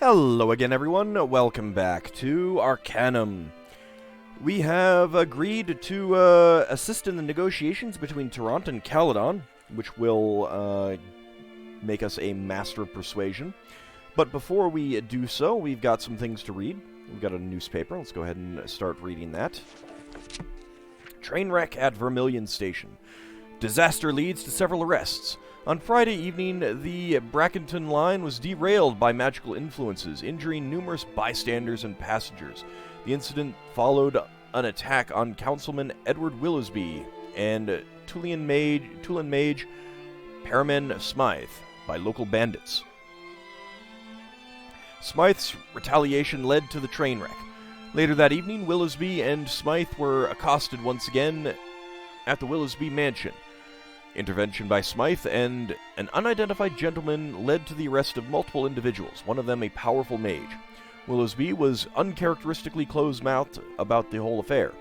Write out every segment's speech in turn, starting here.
Hello again, everyone. Welcome back to Arcanum. We have agreed to assist in the negotiations between Tarant and Caledon, which will make us a master of persuasion. But before we do so, we've got some things to read. We've got a newspaper. Let's go ahead and start reading that. Train wreck at Vermilion Station. Disaster leads to several arrests. On Friday evening, the Brackenton line was derailed by magical influences, injuring numerous bystanders and passengers. The incident followed an attack on Councilman Edward Willowsby and Tullian Mage Paraman Smythe by local bandits. Smythe's retaliation led to the train wreck. Later that evening, Willowsby and Smythe were accosted once again at the Willowsby mansion. Intervention by Smythe and an unidentified gentleman led to the arrest of multiple individuals, one of them a powerful mage. Willowsby was uncharacteristically close-mouthed about the whole affair.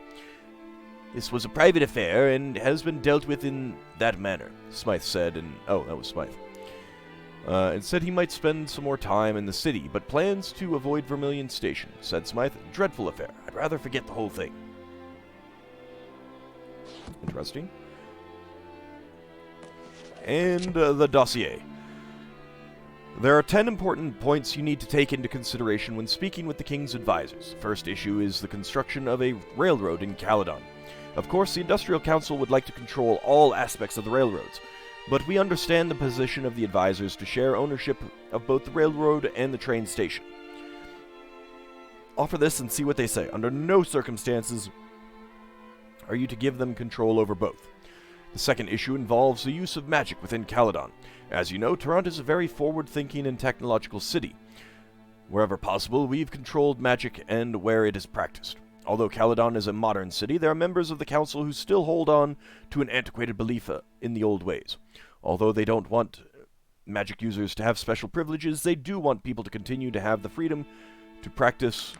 "This was a private affair and has been dealt with in that manner," Smythe said, and that was Smythe. And said he might spend some more time in the city, but plans to avoid Vermilion Station, said Smythe. "Dreadful affair. I'd rather forget the whole thing." Interesting. And the dossier. There are 10 important points you need to take into consideration when speaking with the King's advisors. The first issue is the construction of a railroad in Caledon. Of course, the Industrial Council would like to control all aspects of the railroads, but we understand the position of the advisors to share ownership of both the railroad and the train station. Offer this and see what they say. Under no circumstances are you to give them control over both. The second issue involves the use of magic within Caledon. As you know, Tarant is a very forward-thinking and technological city. Wherever possible, we've controlled magic and where it is practiced. Although Caledon is a modern city, there are members of the council who still hold on to an antiquated belief in the old ways. Although they don't want magic users to have special privileges, they do want people to continue to have the freedom to practice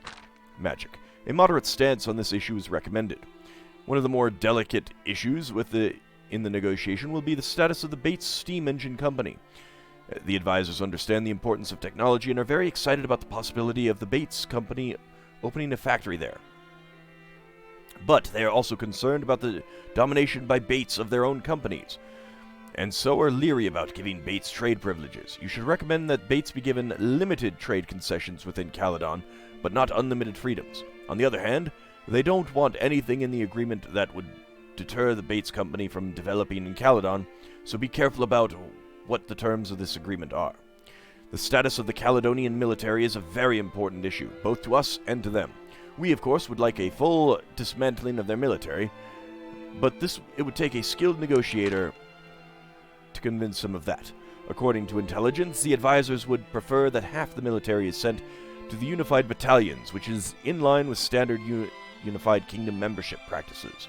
magic. A moderate stance on this issue is recommended. One of the more delicate issues in the negotiation will be the status of the Bates Steam Engine Company. The advisors understand the importance of technology and are very excited about the possibility of the Bates Company opening a factory there. But they are also concerned about the domination by Bates of their own companies, and so are leery about giving Bates trade privileges. You should recommend that Bates be given limited trade concessions within Caledon, but not unlimited freedoms. On the other hand, they don't want anything in the agreement that would deter the Bates Company from developing in Caledon, so be careful about what the terms of this agreement are. The status of the Caledonian military is a very important issue, both to us and to them. We, of course, would like a full dismantling of their military, but it would take a skilled negotiator to convince them of that. According to intelligence, the advisors would prefer that half the military is sent to the Unified Battalions, which is in line with standard Unified Kingdom membership practices.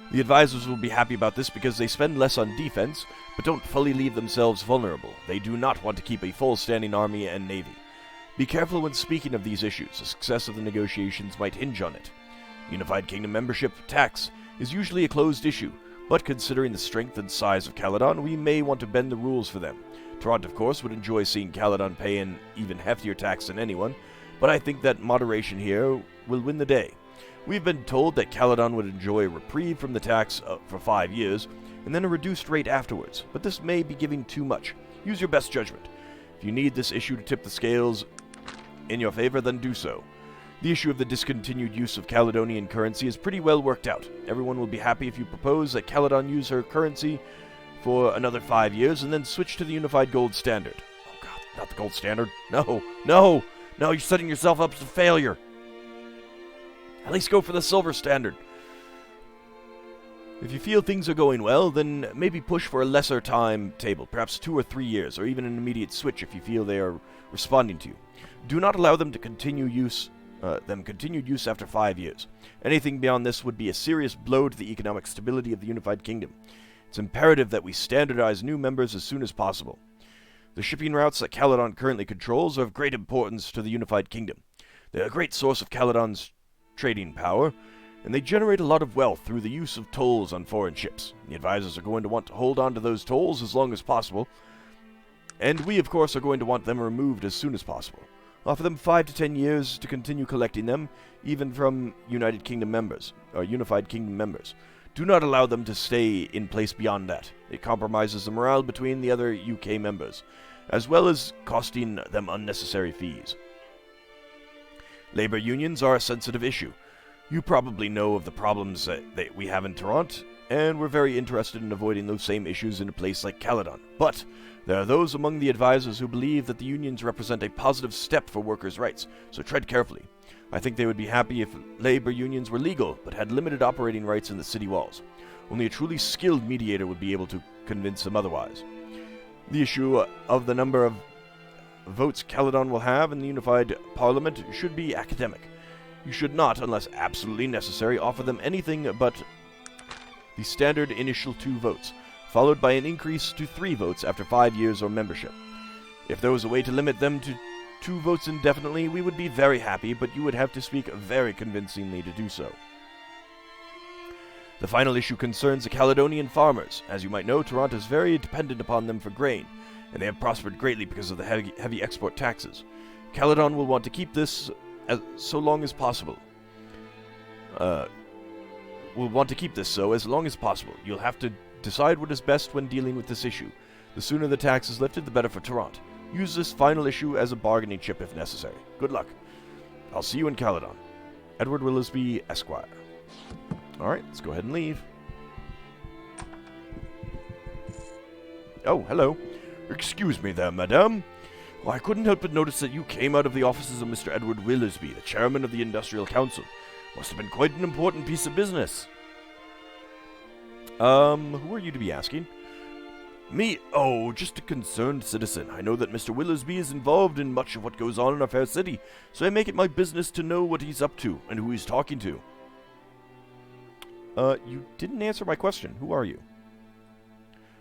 The advisors will be happy about this because they spend less on defense, but don't fully leave themselves vulnerable. They do not want to keep a full standing army and navy. Be careful when speaking of these issues. The success of the negotiations might hinge on it. Unified Kingdom membership tax is usually a closed issue, but considering the strength and size of Caledon, we may want to bend the rules for them. Tarant, of course, would enjoy seeing Caledon pay an even heftier tax than anyone, but I think that moderation here will win the day. We've been told that Caledon would enjoy a reprieve from the tax for 5 years, and then a reduced rate afterwards, but this may be giving too much. Use your best judgment. If you need this issue to tip the scales in your favor, then do so. The issue of the discontinued use of Caledonian currency is pretty well worked out. Everyone will be happy if you propose that Caledon use her currency for another 5 years, and then switch to the unified gold standard. Oh god, not the gold standard. No, you're setting yourself up for failure. At least go for the silver standard. If you feel things are going well, then maybe push for a lesser timetable, perhaps 2 or 3 years, or even an immediate switch if you feel they are responding to you. Do not allow them to continued use after 5 years. Anything beyond this would be a serious blow to the economic stability of the Unified Kingdom. It's imperative that we standardize new members as soon as possible. The shipping routes that Caledon currently controls are of great importance to the Unified Kingdom. They are a great source of Caledon's trading power, and they generate a lot of wealth through the use of tolls on foreign ships. The advisors are going to want to hold on to those tolls as long as possible. And we, of course, are going to want them removed as soon as possible. Offer them 5 to 10 years to continue collecting them, even from United Kingdom members, or Unified Kingdom members. Do not allow them to stay in place beyond that. It compromises the morale between the other UK members, as well as costing them unnecessary fees. Labor unions are a sensitive issue. You probably know of the problems that we have in Toronto, and we're very interested in avoiding those same issues in a place like Caledon. But there are those among the advisors who believe that the unions represent a positive step for workers' rights, so tread carefully. I think they would be happy if labor unions were legal, but had limited operating rights in the city walls. Only a truly skilled mediator would be able to convince them otherwise. The issue of the number of votes Caledon will have in the unified parliament should be academic. You should not, unless absolutely necessary, offer them anything but the standard initial 2 votes, followed by an increase to 3 votes after 5 years or membership. If there was a way to limit them to 2 votes indefinitely, we would be very happy, but you would have to speak very convincingly to do so. The final issue concerns the Caledonian farmers. As you might know, Toronto is very dependent upon them for grain, and they have prospered greatly because of the heavy export taxes. Caledon will want to keep this so long as possible. Will want to keep this so as long as possible. You'll have to decide what is best when dealing with this issue. The sooner the tax is lifted, the better for Toronto. Use this final issue as a bargaining chip if necessary. Good luck. I'll see you in Caledon. Edward Willisby, Esquire. Alright, let's go ahead and leave. Oh, hello. Excuse me there, madame. Well, I couldn't help but notice that you came out of the offices of Mr. Edward Willisby, the chairman of the Industrial Council. Must have been quite an important piece of business. Who are you to be asking? Me? Oh, just a concerned citizen. I know that Mr. Willisby is involved in much of what goes on in our fair city, so I make it my business to know what he's up to and who he's talking to. You didn't answer my question. Who are you?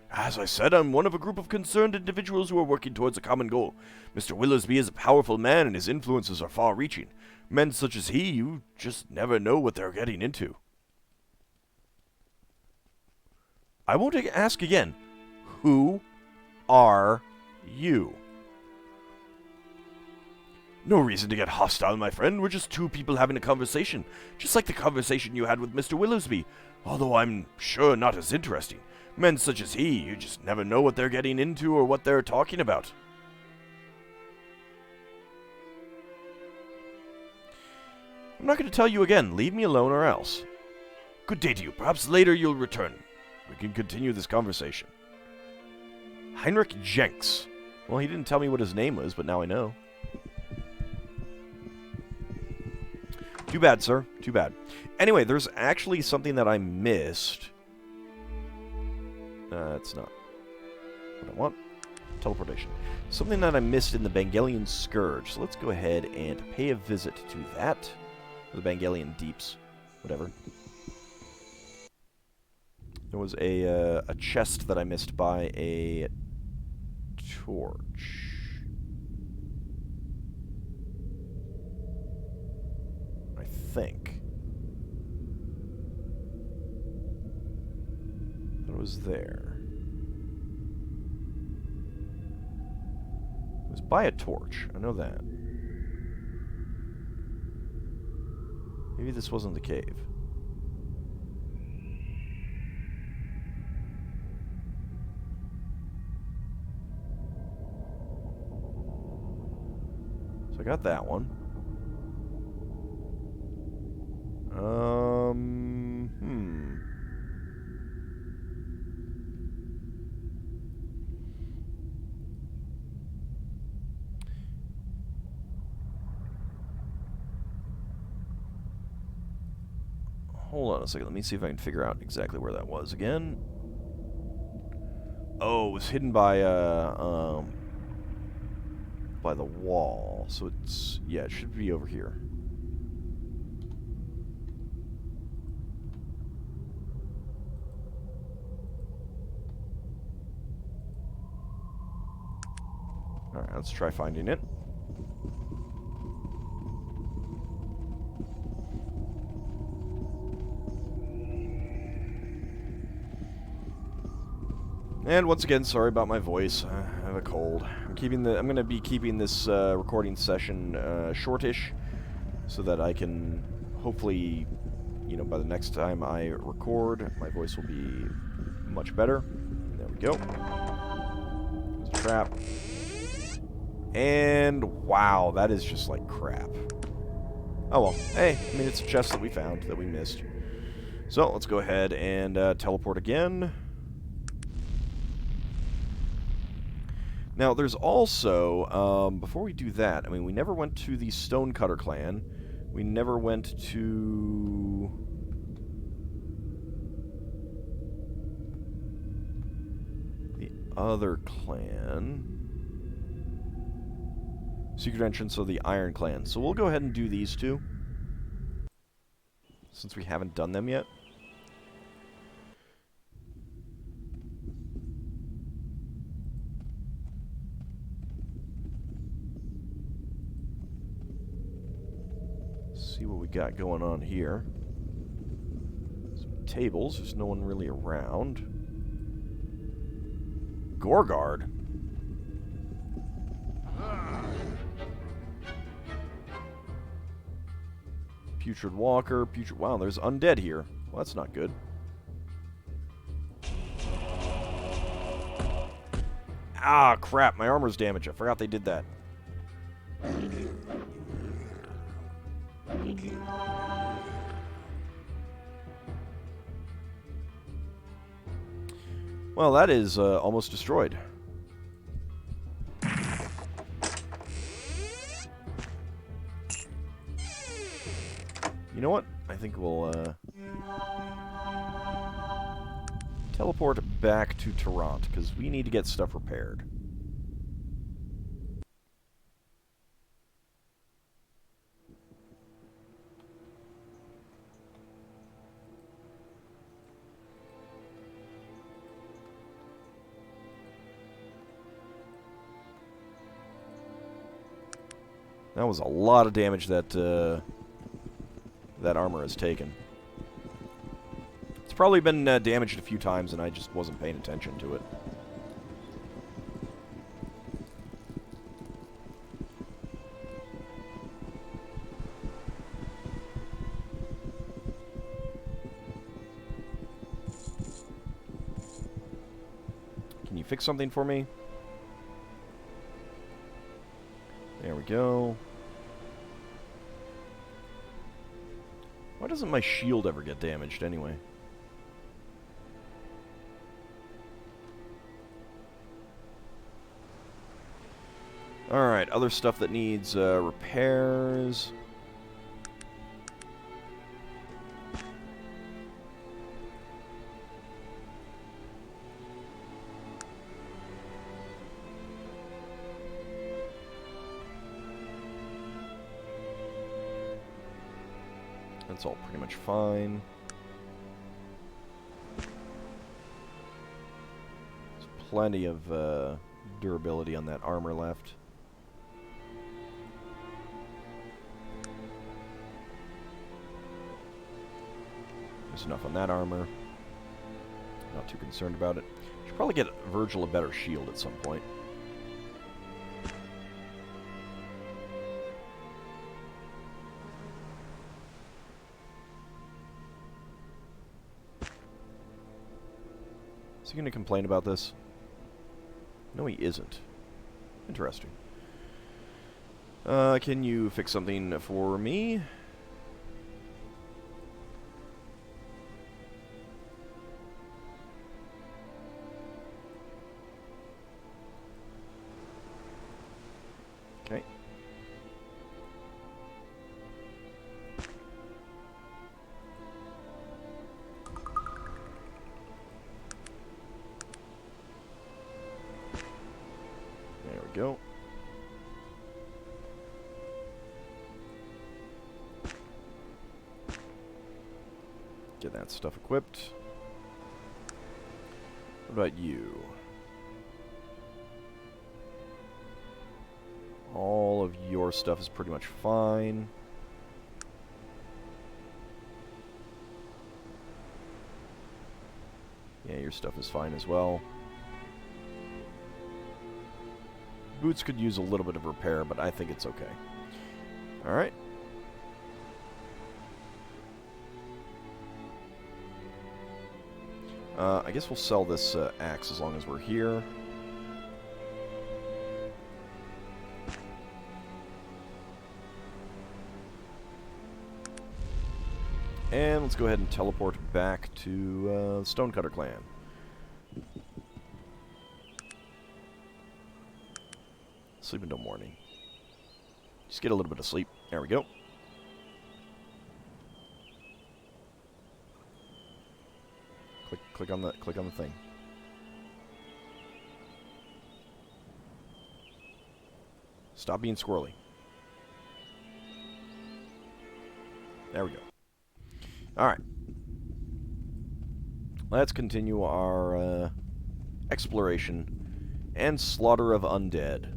As I said, I'm one of a group of concerned individuals who are working towards a common goal. Mr. Willisby is a powerful man, and his influences are far-reaching. Men such as he, you just never know what they're getting into. I won't ask again. Who are you? No reason to get hostile, my friend. We're just 2 people having a conversation. Just like the conversation you had with Mr. Willisby. Although I'm sure not as interesting. Men such as he, you just never know what they're getting into or what they're talking about. I'm not going to tell you again. Leave me alone or else. Good day to you. Perhaps later you'll return. We can continue this conversation. Heinrich Jenks. Well, he didn't tell me what his name was, but now I know. Too bad, sir. Too bad. Anyway, there's actually something that I missed. That's not what I want. Teleportation. Something that I missed in the Bangalian Scourge. So let's go ahead and pay a visit to that. The Bangalian Deeps. Whatever. There was a chest that I missed by a torch. I think. That was there. It was by a torch. I know that. Maybe this wasn't the cave. So I got that one. Hold on a second. Let me see if I can figure out exactly where that was again. Oh, it was hidden by the wall. So it's, yeah, it should be over here. Alright, let's try finding it. And once again, sorry about my voice. a cold. I'm gonna be keeping this recording session shortish, so that I can hopefully, you know, by the next time I record, my voice will be much better. There we go. There's a trap. And wow, that is just like crap. Oh well. Hey, I mean, it's a chest that we found that we missed. So let's go ahead and teleport again. Now, there's also, before we do that, I mean, we never went to the Stonecutter clan. We never went to... the other clan. Secret entrance of the Iron Clan. So we'll go ahead and do these two, since we haven't done them yet. See what we got going on here. Some tables. There's no one really around. Gorgard. Putrid Walker. Putrid... Wow, there's undead here. Well, that's not good. Ah, crap. My armor's damaged. I forgot they did that. Well, that is almost destroyed. You know what? I think we'll teleport back to Toronto, because we need to get stuff repaired. That was a lot of damage that that armor has taken. It's probably been damaged a few times, and I just wasn't paying attention to it. Can you fix something for me? There we go. Why doesn't my shield ever get damaged anyway? Alright, other stuff that needs repairs. That's all pretty much fine. There's plenty of durability on that armor left. There's enough on that armor. Not too concerned about it. Should probably get Virgil a better shield at some point. Is he going to complain about this? No, he isn't. Interesting. Can you fix something for me? Okay. There we go. Get that stuff equipped. What about you? All of your stuff is pretty much fine. Yeah, your stuff is fine as well. Boots could use a little bit of repair, but I think it's okay. Alright. I guess we'll sell this axe as long as we're here. And let's go ahead and teleport back to Stonecutter Clan. Sleep until morning. Just get a little bit of sleep. There we go. Click on the thing. Stop being squirrely. There we go. Alright. Let's continue our exploration and slaughter of undead.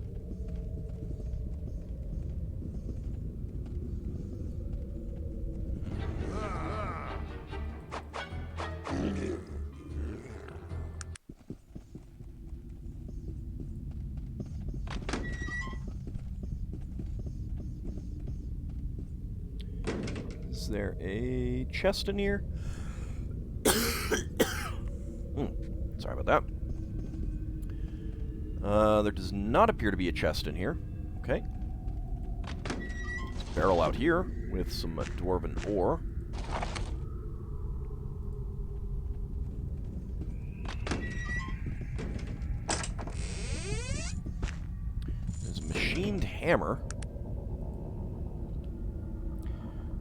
Is there a chest in here? Sorry about that. There does not appear to be a chest in here. Okay. Let's barrel out here with some dwarven ore. There's a machined hammer.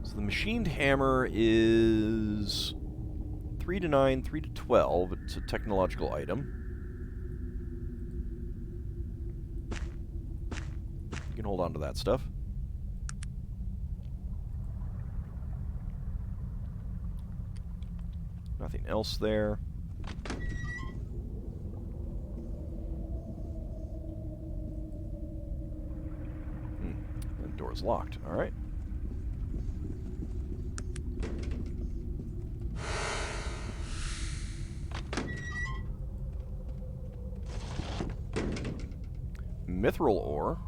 So the machined hammer is 3 to 9, 3 to 12. It's a technological item. You can hold on to that stuff. Nothing else there. The door's locked. All right. Mithril ore.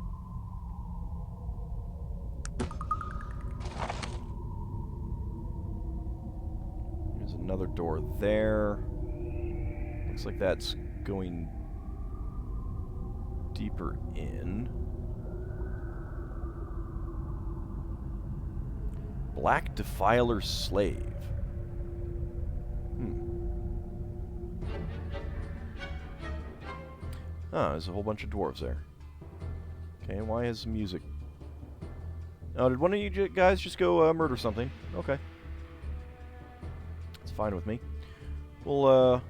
There's another door there. Looks like that's going deeper in. Black Defiler Slave. Ah, there's a whole bunch of dwarves there. Okay, why is music... Oh, did one of you guys just go murder something? Okay. It's fine with me. We'll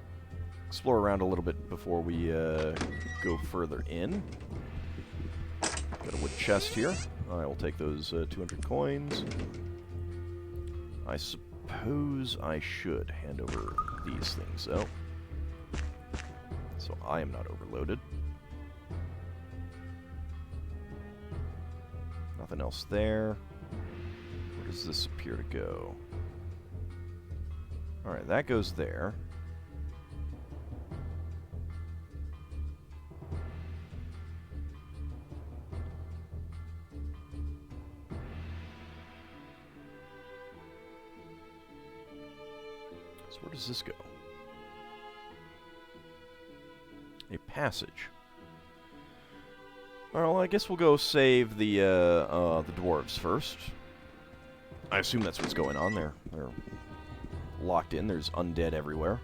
explore around a little bit before we go further in. Got a wood chest here. I will take those 200 coins. I suppose I should hand over these things, though. So I am not overloaded. Nothing else there. Where does this appear to go? Alright, that goes there. So where does this go? A passage. Well, I guess we'll go save the dwarves first. I assume that's what's going on there. They're locked in. There's undead everywhere.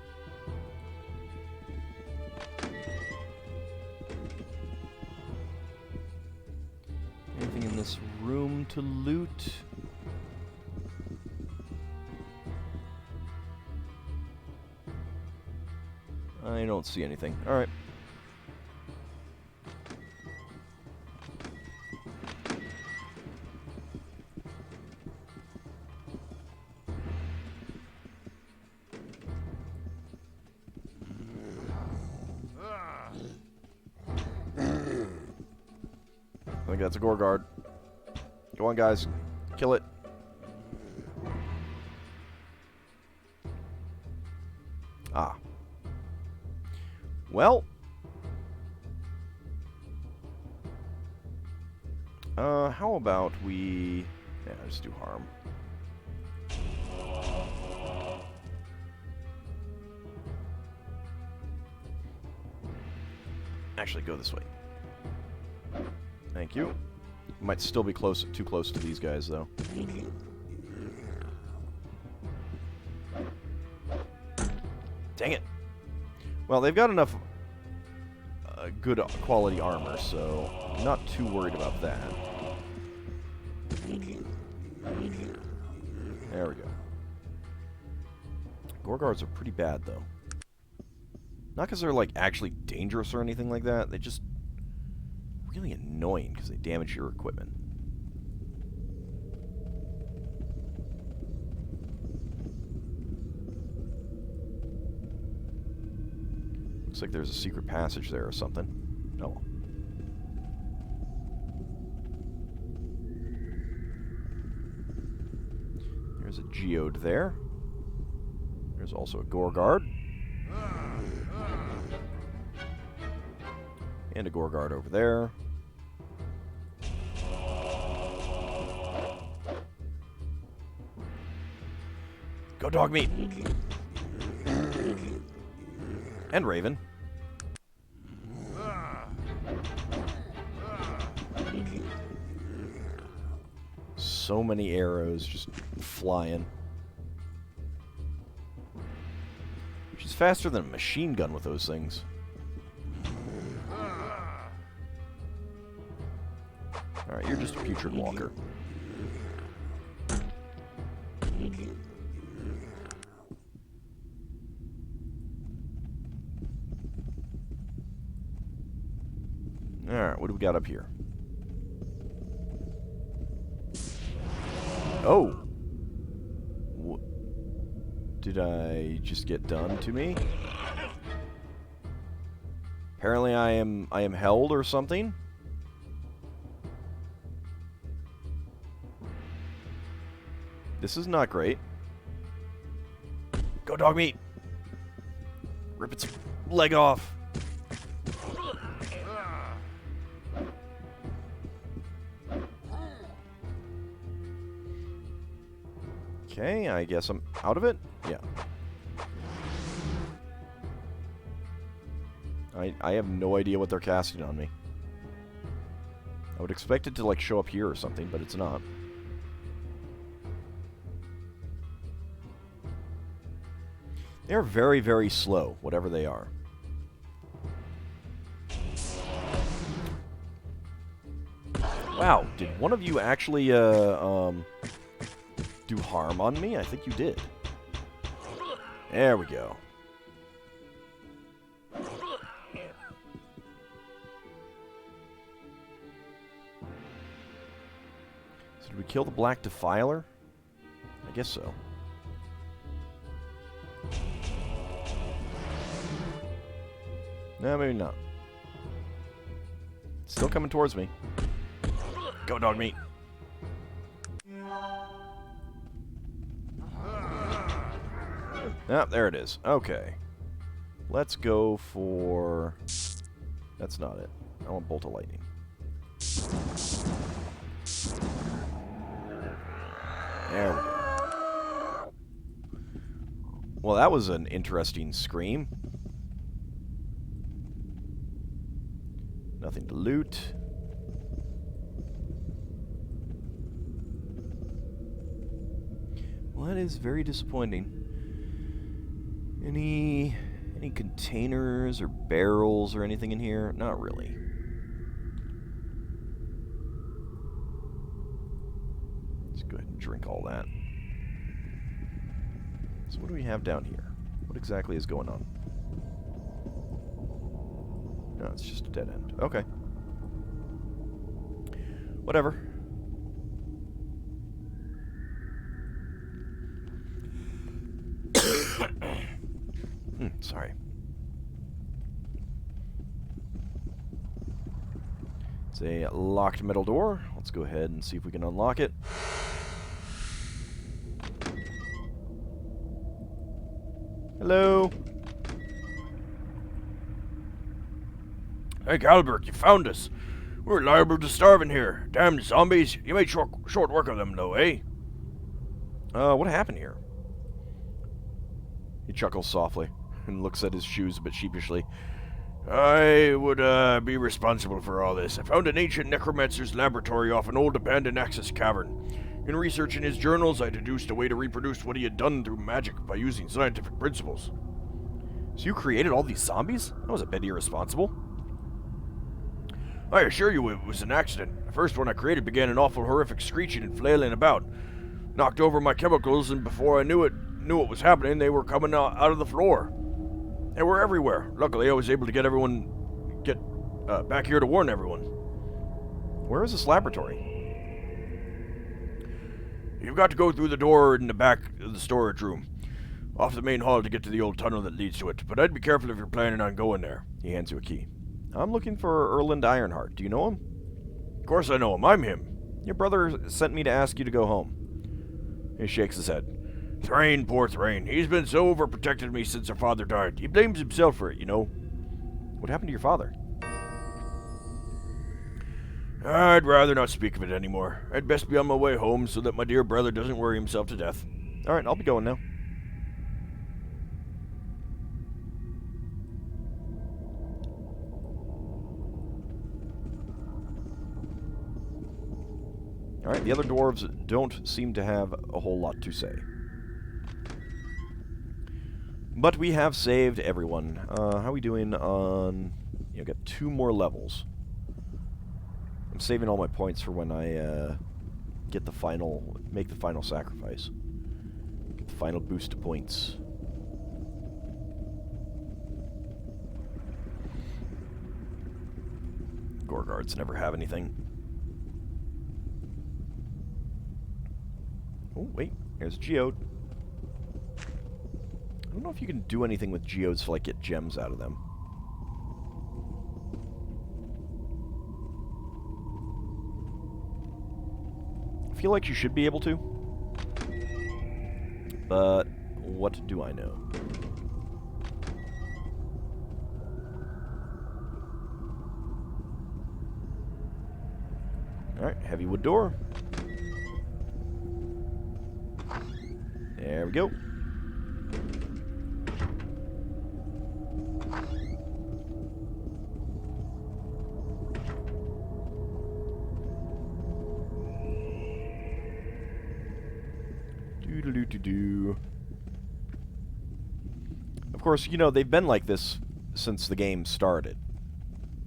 Anything in this room to loot? I don't see anything. Alright. I think that's a gore guard. Go on, guys. Kill it. Ah. How about we... Yeah, just do harm. Actually, go this way. Thank you. Might still be too close to these guys, though. Dang it. Well, they've got enough good quality armor, so I'm not too worried about that. There we go. Gorgars are pretty bad, though. Not because they're, like, actually dangerous or anything like that. They just really annoying because they damage your equipment. Looks like there's a secret passage there or something. Oh. There's a geode there. There's also a Gorgard. And a Gorgard over there. Go dog meat! And Raven. So many arrows just flying. She's faster than a machine gun with those things. Alright, you're just a putrid walker. Alright, what do we got up here? Oh! Did I just get done to me? Apparently I am held or something? This is not great. Go dog meat! Rip its leg off! Okay, I guess I'm out of it? Yeah. I have no idea what they're casting on me. I would expect it to, like, show up here or something, but it's not. They're very, very slow, whatever they are. Wow, did one of you actually, do harm on me? I think you did. There we go. So did we kill the Black Defiler? I guess so. No, maybe not. Still coming towards me. Go dog meat. Ah, there it is. Okay. Let's go for... That's not it. I want Bolt of Lightning. There we go. Well, that was an interesting scream. Nothing to loot. Well, that is very disappointing. Any containers or barrels or anything in here? Not really. Let's go ahead and drink all that. So what do we have down here? What exactly is going on? No, it's just a dead end. Okay. Whatever. Sorry. It's a locked metal door. Let's go ahead and see if we can unlock it. Hello? Hey, Galbert, you found us. We're liable to starve in here. Damn zombies. You made short work of them, though, eh? What happened here? He chuckles softly and looks at his shoes a bit sheepishly. I would, be responsible for all this. I found an ancient necromancer's laboratory off an old abandoned access cavern. In researching his journals, I deduced a way to reproduce what he had done through magic by using scientific principles. So you created all these zombies? That was a bit irresponsible. I assure you it was an accident. The first one I created began an awful horrific screeching and flailing about. Knocked over my chemicals, and before I knew what was happening, they were coming out of the floor. They were everywhere. Luckily, I was able to get back here to warn everyone. Where is this laboratory? You've got to go through the door in the back of the storage room, off the main hall to get to the old tunnel that leads to it. But I'd be careful if you're planning on going there. He hands you a key. I'm looking for Erland Ironheart. Do you know him? Of course I know him. I'm him. Your brother sent me to ask you to go home. He shakes his head. Thrain, poor Thrain. He's been so overprotective of me since her father died. He blames himself for it, you know. What happened to your father? I'd rather not speak of it anymore. I'd best be on my way home so that my dear brother doesn't worry himself to death. Alright, I'll be going now. Alright, the other dwarves don't seem to have a whole lot to say. But we have saved everyone. How are we doing on... got 2 more levels. I'm saving all my points for when I make the final sacrifice. Get the final boost of points. Gorguards never have anything. Oh, wait. There's a geode. I don't know if you can do anything with geodes to, like, get gems out of them. I feel like you should be able to. But what do I know? Alright, heavy wood door. There we go. Doo-doo-doo-doo-doo. Of course, they've been like this since the game started.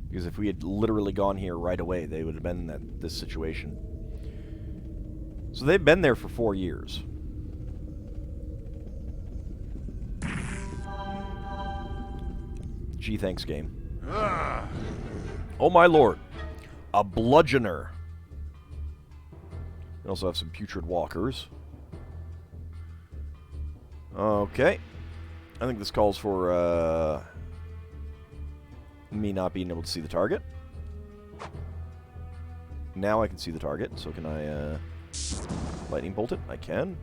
Because if we had literally gone here right away, they would have been in this situation. So they've been there for 4 years. Gee, thanks, game. Oh my lord. A bludgeoner. We also have some putrid walkers. Okay. I think this calls for, me not being able to see the target. Now I can see the target, so can I, lightning bolt it? I can.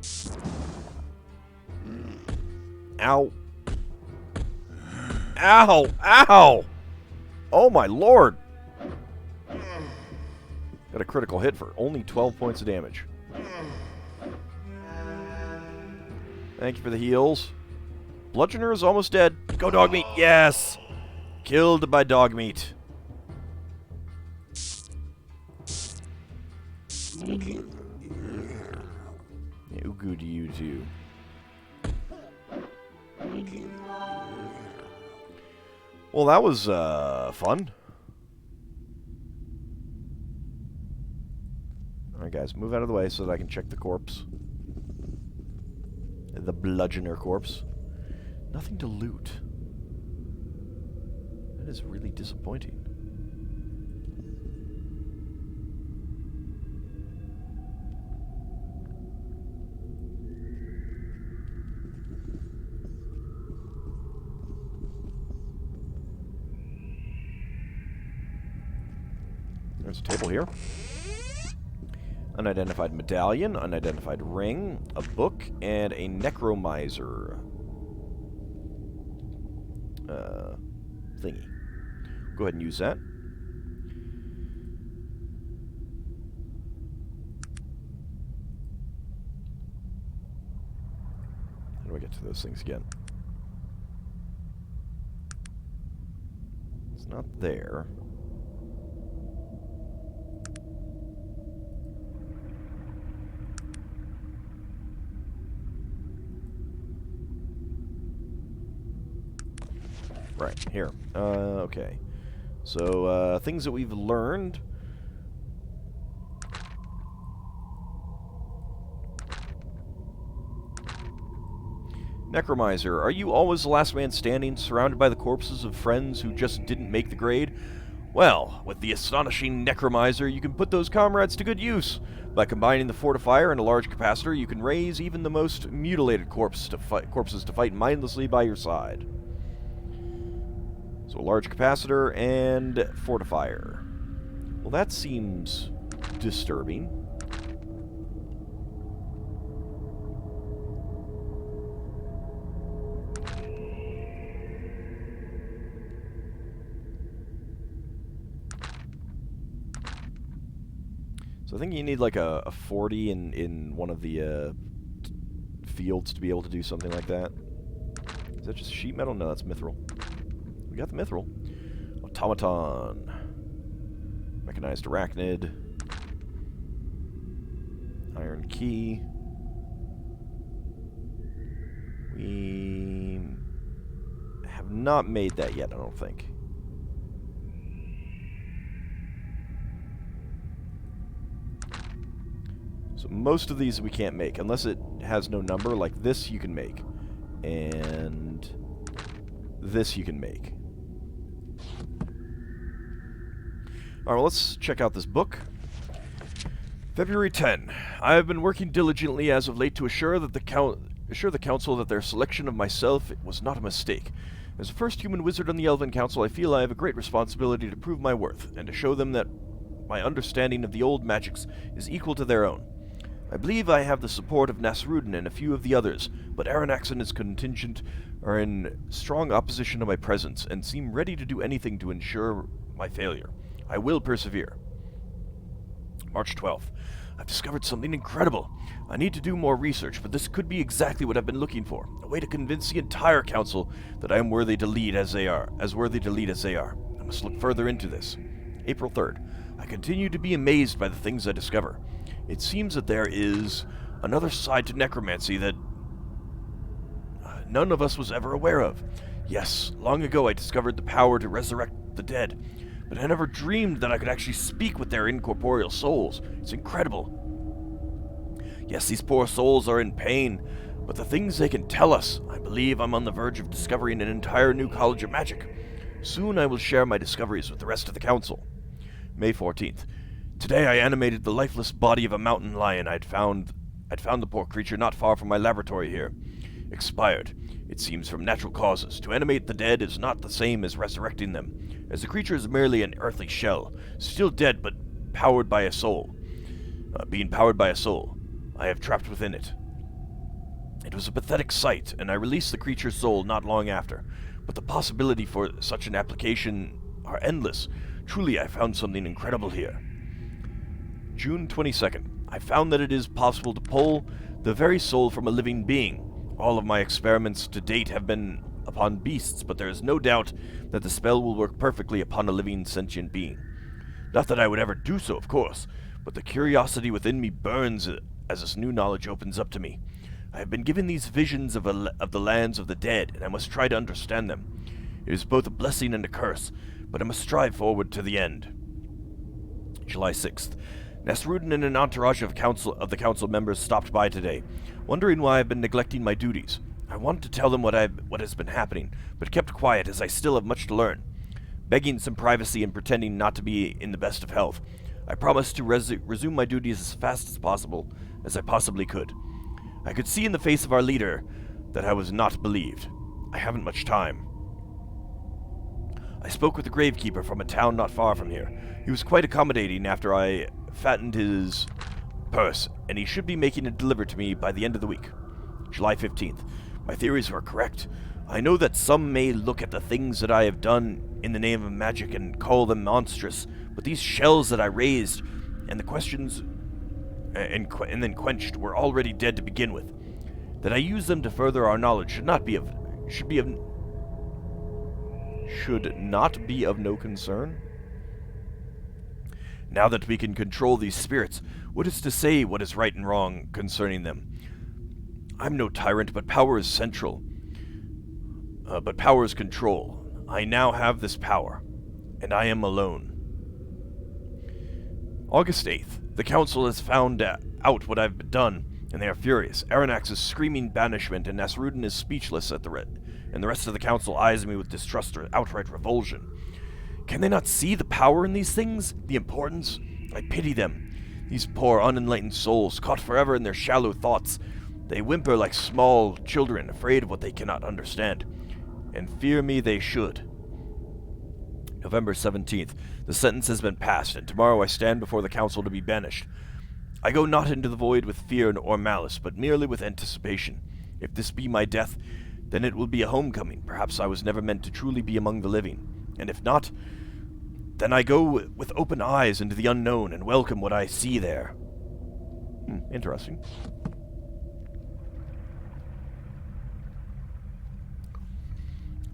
Ow. Ow! Ow! Oh my lord! Got a critical hit for only 12 points of damage. Thank you for the heals. Bludgeoner is almost dead. Go dog meat! Yes! Killed by dog meat. How good do you do? Well, that was, fun. Alright, guys, move out of the way so that I can check the corpse. The bludgeoner corpse. Nothing to loot. That is really disappointing. There's a table here. Unidentified medallion, unidentified ring, a book, and a necromiser thingy. Go ahead and use that. we get to those things again? It's not there. Right, here. Okay. So, things that we've learned. Necromiser, are you always the last man standing, surrounded by the corpses of friends who just didn't make the grade? Well, with the astonishing Necromiser, you can put those comrades to good use. By combining the fortifier and a large capacitor, you can raise even the most mutilated corpses to fight mindlessly by your side. So a large capacitor and fortifier. Well, that seems disturbing. So I think you need like a 40 in one of the fields to be able to do something like that. Is that just sheet metal? No, that's mithril. We got the mithril. Automaton. Mechanized arachnid. Iron key. We have not made that yet, I don't think. So most of these we can't make, unless it has no number. Like this you can make. And this you can make. Alright, well, let's check out this book. February 10. I have been working diligently as of late to assure the council that their selection of myself was not a mistake. As the first human wizard on the Elven Council, I feel I have a great responsibility to prove my worth, and to show them that my understanding of the old magics is equal to their own. I believe I have the support of Nasrudin and a few of the others, but Aranax and his contingent are in strong opposition to my presence, and seem ready to do anything to ensure my failure. I will persevere. March 12th. I've discovered something incredible. I need to do more research, but this could be exactly what I've been looking for. A way to convince the entire council that I am worthy to lead as they are. I must look further into this. April 3rd. I continue to be amazed by the things I discover. It seems that there is another side to necromancy that none of us was ever aware of. Yes, long ago I discovered the power to resurrect the dead, but I never dreamed that I could actually speak with their incorporeal souls. It's incredible. Yes, these poor souls are in pain, but the things they can tell us, I believe I'm on the verge of discovering an entire new college of magic. Soon I will share my discoveries with the rest of the council. May 14th. Today I animated the lifeless body of a mountain lion I'd found the poor creature not far from my laboratory here. Expired, it seems, from natural causes. To animate the dead is not the same as resurrecting them, as the creature is merely an earthly shell, still dead but powered by a soul. Being powered by a soul, I have trapped within it. It was a pathetic sight, and I released the creature's soul not long after, but the possibility for such an application are endless. Truly, I found something incredible here. June 22nd. I found that it is possible to pull the very soul from a living being. All of my experiments to date have been upon beasts, but there is no doubt that the spell will work perfectly upon a living sentient being. Not that I would ever do so, of course, but the curiosity within me burns as this new knowledge opens up to me. I have been given these visions of the lands of the dead, and I must try to understand them. It is both a blessing and a curse, but I must strive forward to the end. July 6th. Nasrudin and an entourage of the council members stopped by today, wondering why I've been neglecting my duties. I wanted to tell them what has been happening, but kept quiet as I still have much to learn. Begging some privacy and pretending not to be in the best of health, I promised to resume my duties as fast as possible, as I possibly could. I could see in the face of our leader that I was not believed. I haven't much time. I spoke with the gravekeeper from a town not far from here. He was quite accommodating after I fattened his purse, and he should be making it delivered to me by the end of the week. July 15th. My theories were correct. I know that some may look at the things that I have done in the name of magic and call them monstrous, but these shells that I raised and the questions and then quenched were already dead to begin with. That I use them to further our knowledge should not be of no concern. Now that we can control these spirits, what is to say what is right and wrong concerning them? I'm no tyrant, but power is central. But power is control. I now have this power, and I am alone. August 8th. The council has found out what I've done, and they are furious. Aranax is screaming banishment, and Nasrudin is speechless at and the rest of the council eyes me with distrust or outright revulsion. Can they not see the power in these things? The importance? I pity them. These poor, unenlightened souls, caught forever in their shallow thoughts. They whimper like small children, afraid of what they cannot understand. And fear me they should. November 17th. The sentence has been passed, and tomorrow I stand before the council to be banished. I go not into the void with fear or malice, but merely with anticipation. If this be my death, then it will be a homecoming. Perhaps I was never meant to truly be among the living. And if not, then I go with open eyes into the unknown and welcome what I see there. Interesting.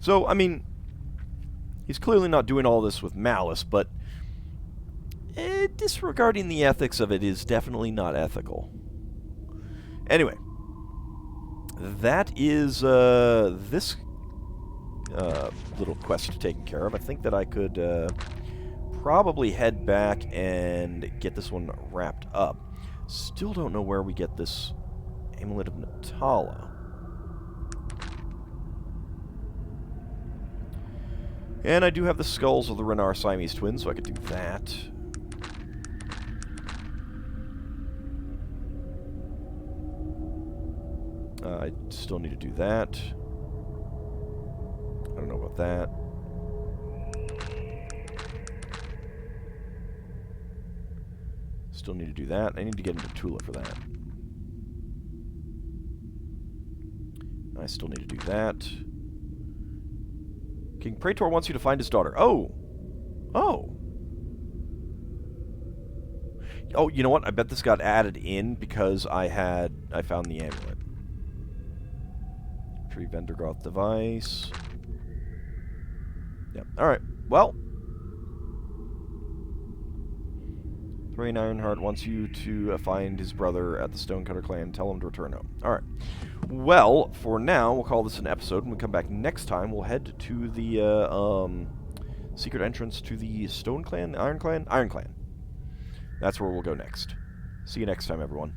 So, I mean, he's clearly not doing all this with malice, but disregarding the ethics of it is definitely not ethical. Anyway, that is this little quest taken care of. I think that I could probably head back and get this one wrapped up. Still don't know where we get this Amulet of Natala. And I do have the skulls of the Renar Siamese twins, so I could do that. I still need to do that. I don't know about that. Still need to do that. I need to get into Tula for that. I still need to do that. King Praetor wants you to find his daughter. Oh! Oh! Oh, you know what? I bet this got added in because I found the amulet. Tree Vendergroth device. Yep. Alright. Well. Thrain Ironheart wants you to find his brother at the Stonecutter clan. Tell him to return home. Alright. Well, for now, we'll call this an episode. When we come back next time, we'll head to the secret entrance to the Stone Clan? Iron Clan? Iron Clan. That's where we'll go next. See you next time, everyone.